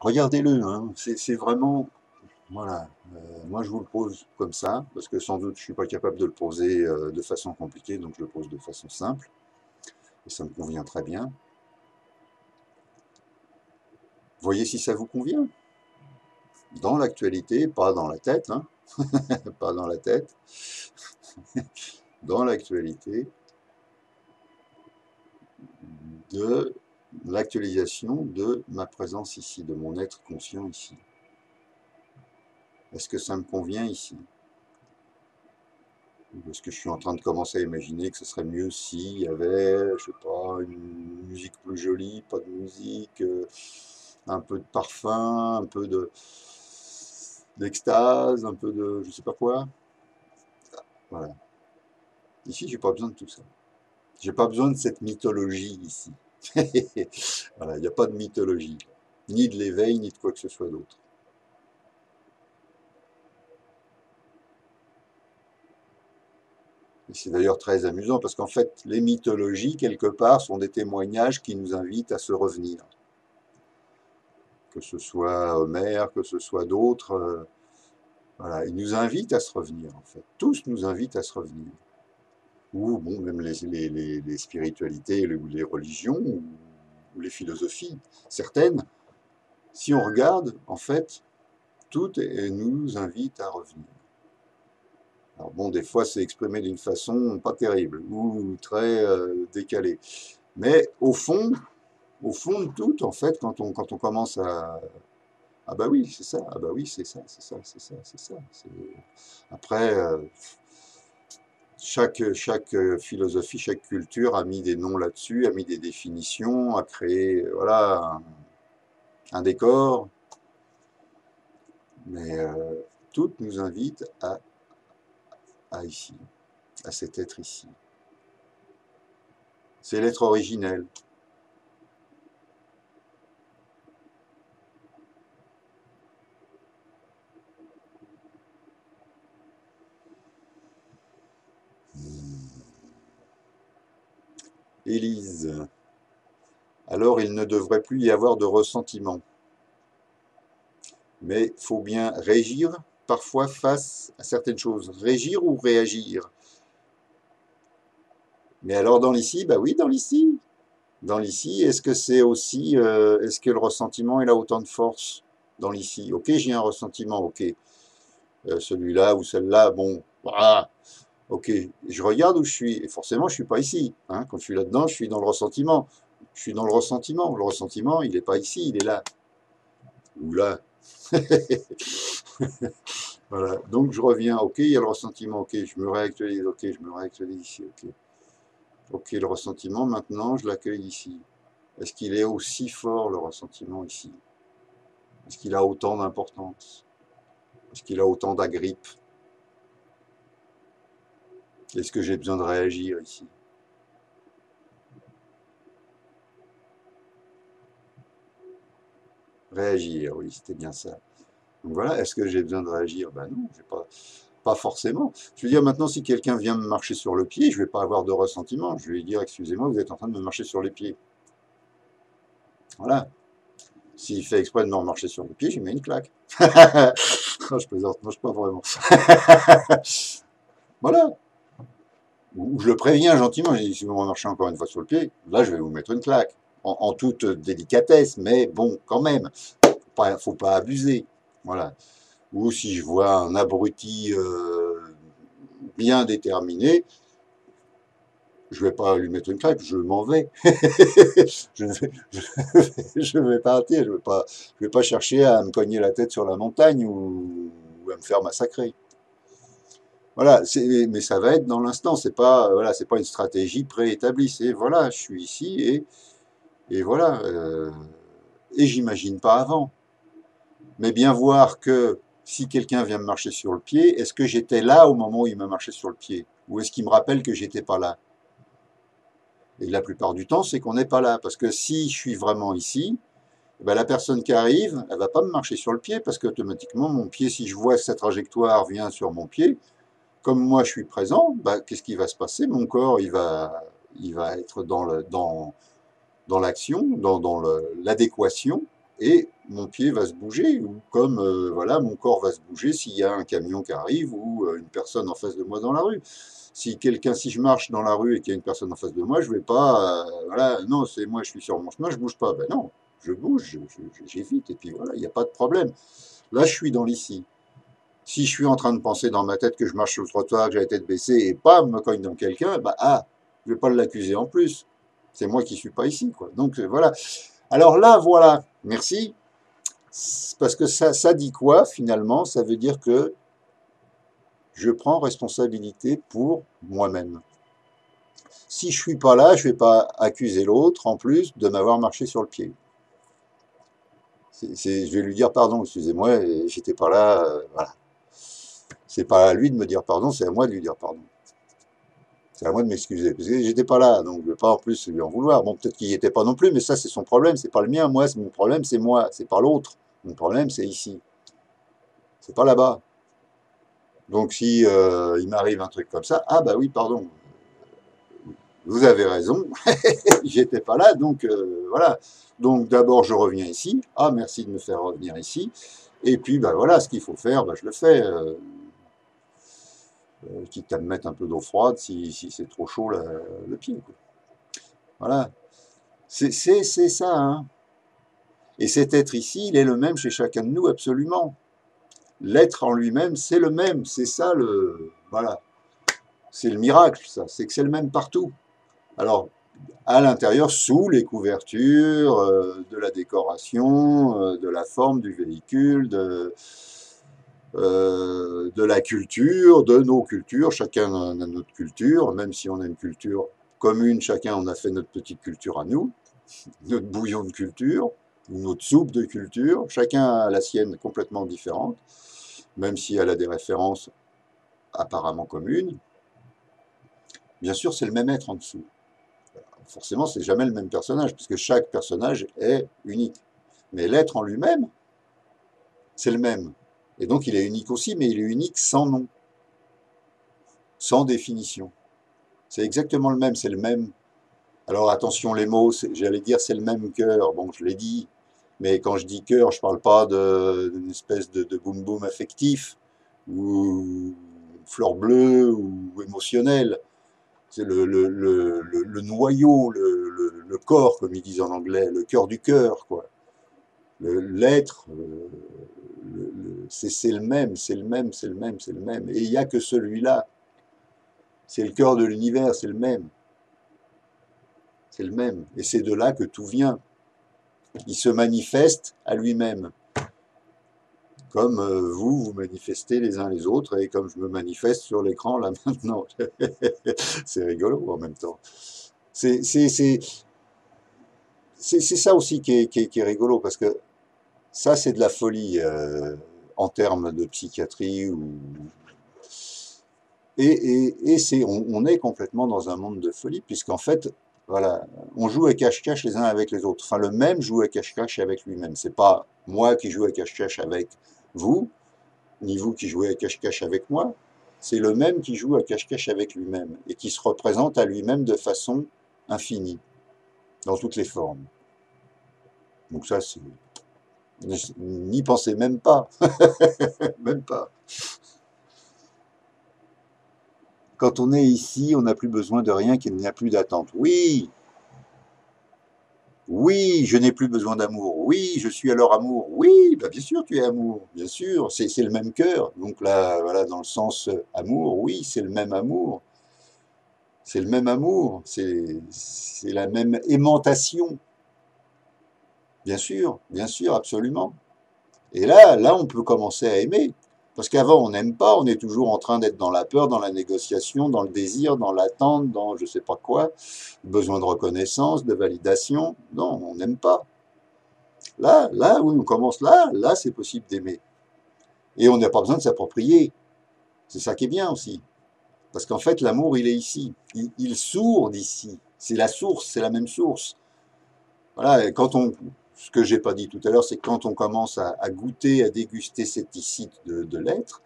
Regardez-le, hein, c'est vraiment, voilà, moi je vous le pose comme ça, parce que sans doute je ne suis pas capable de le poser de façon compliquée, donc je le pose de façon simple, et ça me convient très bien. Voyez si ça vous convient. Dans l'actualité, pas dans la tête, hein, pas dans la tête, dans l'actualité de l'actualisation de ma présence ici, de mon être conscient ici. Est-ce que ça me convient ici? Ou est-ce que je suis en train de commencer à imaginer que ce serait mieux s'il y avait, je sais pas, une musique plus jolie, pas de musique, un peu de parfum, un peu de d'extase, un peu de je sais pas quoi. Voilà. Ici, j'ai pas besoin de tout ça. J'ai pas besoin de cette mythologie ici. Voilà, il n'y a pas de mythologie, ni de l'éveil, ni de quoi que ce soit d'autre. Et c'est d'ailleurs très amusant parce qu'en fait, les mythologies, quelque part, sont des témoignages qui nous invitent à se revenir. Que ce soit Homère, que ce soit d'autres, voilà, ils nous invitent à se revenir, en fait. Tous nous invitent à se revenir. Ou bon, même les spiritualités ou les religions ou les philosophies, certaines, si on regarde, en fait, toutes nous invitent à revenir. Alors bon, des fois, c'est exprimé d'une façon pas terrible ou très décalée. Mais au fond de tout, en fait, quand on commence à... Ah bah oui, c'est ça, ah bah oui, c'est ça, c'est ça, c'est ça, c'est ça. Après, chaque philosophie, chaque culture a mis des noms là-dessus, a mis des définitions, a créé voilà, un décor, mais toutes nous invitent à ici, à cet être ici. C'est l'être originel. Élise. Alors il ne devrait plus y avoir de ressentiment. Mais il faut bien régir parfois face à certaines choses. Régir ou réagir. Mais alors dans l'ici, bah oui, dans l'ici. Dans l'ici, est-ce que c'est aussi, est-ce que le ressentiment il a autant de force dans l'ici? Ok, j'ai un ressentiment, ok. Celui-là ou celle-là, bon, voilà. Ok, je regarde où je suis, et forcément je suis pas ici. Hein. Quand je suis là-dedans, je suis dans le ressentiment. Je suis dans le ressentiment. Le ressentiment, il n'est pas ici, il est là. Ou là. Voilà. Donc je reviens, ok, il y a le ressentiment, ok, je me réactualise, ok, je me réactualise ici, ok. Ok, le ressentiment, maintenant, je l'accueille ici. Est-ce qu'il est aussi fort, le ressentiment, ici? Est-ce qu'il a autant d'importance? Est-ce qu'il a autant d'agrippe? Est-ce que j'ai besoin de réagir ici? Réagir, oui, c'était bien ça. Donc voilà, est-ce que j'ai besoin de réagir? Ben non, j'ai pas forcément. Je veux dire, maintenant, si quelqu'un vient me marcher sur le pied, je ne vais pas avoir de ressentiment. Je vais lui dire, excusez-moi, vous êtes en train de me marcher sur les pieds. Voilà. S'il fait exprès de me remarcher sur le pied, je lui mets une claque. Non, je plaisante, non, je pas vraiment. Voilà. Ou je le préviens gentiment, je dis, si vous me remarchez encore une fois sur le pied, là, je vais vous mettre une claque. En toute délicatesse, mais bon, quand même, faut pas abuser. Voilà. Ou si je vois un abruti bien déterminé, je vais pas lui mettre une claque, je m'en vais. je, vais, je vais partir, je vais pas chercher à me cogner la tête sur la montagne ou à me faire massacrer. Voilà, mais ça va être dans l'instant, c'est pas, voilà, c'est pas une stratégie préétablie, c'est voilà, je suis ici et voilà, et j'imagine pas avant. Mais bien voir que si quelqu'un vient me marcher sur le pied, est-ce que j'étais là au moment où il m'a marché sur le pied? Ou est-ce qu'il me rappelle que j'étais pas là? Et la plupart du temps, c'est qu'on n'est pas là. Parce que si je suis vraiment ici, eh ben, la personne qui arrive, elle va pas me marcher sur le pied parce qu'automatiquement, mon pied, si je vois que sa trajectoire vient sur mon pied, comme moi je suis présent, bah, qu'est-ce qui va se passer? Mon corps, il va être dans l'action, dans l'adéquation, et mon pied va se bouger, ou comme voilà, mon corps va se bouger s'il y a un camion qui arrive ou une personne en face de moi dans la rue. Si je marche dans la rue et qu'il y a une personne en face de moi, je vais pas, voilà, non, c'est moi, je suis sur mon chemin, je bouge pas. Ben non, je bouge, j'évite, et puis voilà, il n'y a pas de problème. Là, je suis dans l'ici. Si je suis en train de penser dans ma tête que je marche sur le trottoir, que j'ai la tête baissée, et pas me cogne dans quelqu'un, bah je vais pas l'accuser en plus. C'est moi qui suis pas ici, quoi. Donc voilà. Alors là, voilà. Merci. Parce que ça dit quoi finalement? Ça veut dire que je prends responsabilité pour moi-même. Si je suis pas là, je vais pas accuser l'autre en plus de m'avoir marché sur le pied. Je vais lui dire pardon, excusez-moi, j'étais pas là. Voilà. C'est pas à lui de me dire pardon, c'est à moi de lui dire pardon. C'est à moi de m'excuser. Parce que j'étais pas là, donc je ne vais pas en plus lui en vouloir. Bon, peut-être qu'il n'y était pas non plus, mais ça, c'est son problème, c'est pas le mien. Moi, mon problème, c'est moi, c'est pas l'autre. Mon problème, c'est ici. C'est pas là-bas. Donc, si il m'arrive un truc comme ça, ah bah oui, pardon, vous avez raison, j'étais pas là, donc voilà. Donc, d'abord, je reviens ici. Ah, merci de me faire revenir ici. Et puis, bah voilà, ce qu'il faut faire, bah, je le fais. Quitte à me mettre un peu d'eau froide si c'est trop chaud le pied, quoi. Voilà. C'est ça, hein. Et cet être ici, il est le même chez chacun de nous, absolument. L'être en lui-même, c'est le même. C'est ça le. Voilà. C'est le miracle, ça. C'est que c'est le même partout. Alors, à l'intérieur, sous les couvertures, de la décoration, de la forme du véhicule, de la culture, de nos cultures. Chacun a notre culture, même si on a une culture commune, chacun on a fait notre petite culture à nous, notre bouillon de culture, ou notre soupe de culture. Chacun a la sienne complètement différente, même si elle a des références apparemment communes. Bien sûr, c'est le même être en dessous. Forcément, c'est jamais le même personnage, puisque chaque personnage est unique. Mais l'être en lui-même, c'est le même. Et donc, il est unique aussi, mais il est unique sans nom, sans définition. C'est exactement le même, c'est le même. Alors attention les mots, j'allais dire c'est le même cœur, bon je l'ai dit, mais quand je dis cœur, je ne parle pas d'une espèce de boum boum affectif, ou fleur bleue, ou émotionnel. C'est le noyau, le corps, comme ils disent en anglais, le cœur du cœur, quoi. L'être, c'est le même, c'est le même, c'est le même, c'est le même. Et il n'y a que celui-là. C'est le cœur de l'univers, c'est le même. C'est le même. Et c'est de là que tout vient. Il se manifeste à lui-même. Comme vous, vous manifestez les uns les autres, et comme je me manifeste sur l'écran là maintenant. C'est rigolo en même temps. C'est ça aussi qui est rigolo, parce que ça, c'est de la folie en termes de psychiatrie. On est complètement dans un monde de folie, puisqu'en fait, voilà, on joue à cache-cache les uns avec les autres. Enfin, le même joue à cache-cache avec lui-même. C'est pas moi qui joue à cache-cache avec vous, ni vous qui jouez à cache-cache avec moi. C'est le même qui joue à cache-cache avec lui-même et qui se représente à lui-même de façon infinie, dans toutes les formes. Donc ça, c'est n'y pensez même pas, même pas. Quand on est ici, on n'a plus besoin de rien, qu'il n'y a plus d'attente. Oui, oui, je n'ai plus besoin d'amour. Oui, je suis alors amour. Oui, bah bien sûr, tu es amour. Bien sûr, c'est le même cœur. Donc là, voilà, dans le sens amour, oui, c'est le même amour. C'est le même amour. C'est la même aimantation. Bien sûr, absolument. Et là, on peut commencer à aimer. Parce qu'avant, on n'aime pas, on est toujours en train d'être dans la peur, dans la négociation, dans le désir, dans l'attente, dans je sais pas quoi, besoin de reconnaissance, de validation. Non, on n'aime pas. Là, oui, on commence là, c'est possible d'aimer. Et on n'a pas besoin de s'approprier. C'est ça qui est bien aussi. Parce qu'en fait, l'amour, il est ici. Il sourd d'ici. C'est la source, c'est la même source. Voilà, et ce que j'ai pas dit tout à l'heure, c'est que quand on commence à goûter, à déguster cet ici de l'être,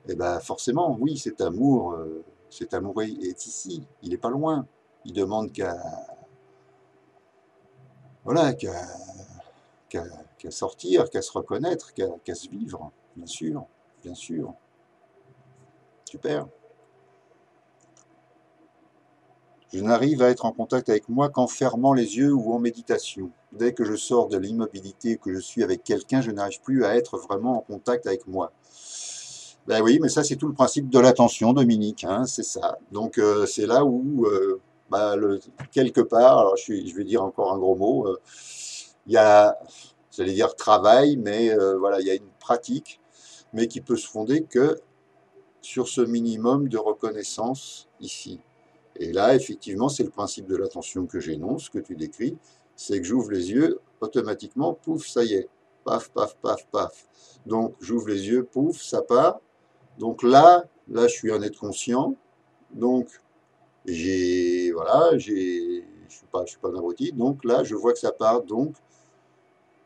eh ben forcément, oui, cet amour est ici. Il n'est pas loin. Il demande qu'à voilà, qu'à sortir, qu'à se reconnaître, qu'à se vivre, bien sûr, bien sûr. Super. Je n'arrive à être en contact avec moi qu'en fermant les yeux ou en méditation. Dès que je sors de l'immobilité, que je suis avec quelqu'un, je n'arrive plus à être vraiment en contact avec moi. Ben oui, mais ça c'est tout le principe de l'attention, Dominique, hein, c'est ça. Donc c'est là où, quelque part, alors je vais dire encore un gros mot, il y a, j'allais dire travail, mais voilà, il y a une pratique, mais qui peut se fonder que sur ce minimum de reconnaissance ici. Et là, effectivement, c'est le principe de l'attention que j'énonce, que tu décris, c'est que j'ouvre les yeux, automatiquement, pouf, ça y est, paf, paf, paf, paf. Donc j'ouvre les yeux, pouf, ça part. Donc là, je suis un être conscient. Donc je suis pas un abruti. Donc là, je vois que ça part. Donc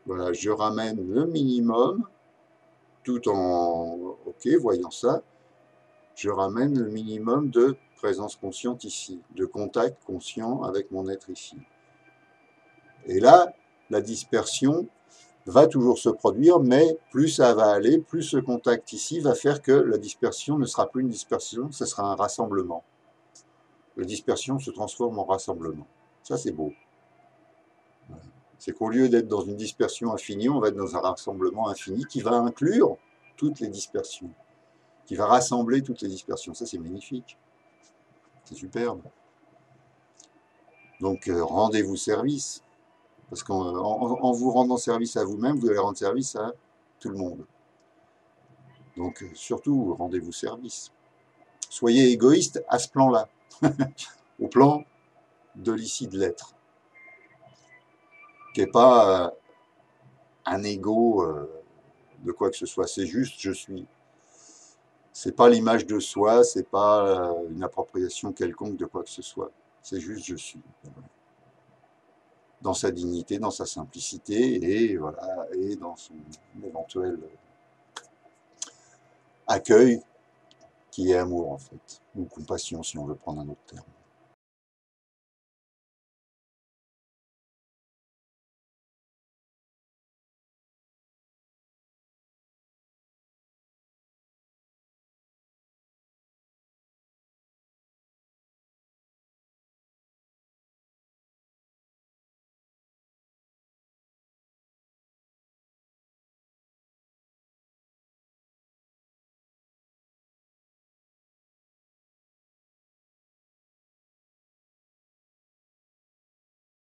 voilà, je ramène le minimum, tout en, ok, voyant ça, je ramène le minimum de présence consciente ici, de contact conscient avec mon être ici. Et là, la dispersion va toujours se produire, mais plus ça va aller, plus ce contact ici va faire que la dispersion ne sera plus une dispersion, ce sera un rassemblement. La dispersion se transforme en rassemblement. Ça, c'est beau. C'est qu'au lieu d'être dans une dispersion infinie, on va être dans un rassemblement infini qui va inclure toutes les dispersions, qui va rassembler toutes les dispersions. Ça, c'est magnifique. C'est superbe. Donc, rendez-vous service. Parce qu'en vous rendant service à vous-même, vous allez rendre service à tout le monde. Donc, surtout, rendez-vous service. Soyez égoïste à ce plan-là, au plan de l'ici de l'être, qui n'est pas un ego de quoi que ce soit, c'est juste je suis. C'est pas l'image de soi, c'est pas une appropriation quelconque de quoi que ce soit. C'est juste je suis. Dans sa dignité, dans sa simplicité et voilà, et dans son éventuel accueil qui est amour en fait, ou compassion si on veut prendre un autre terme.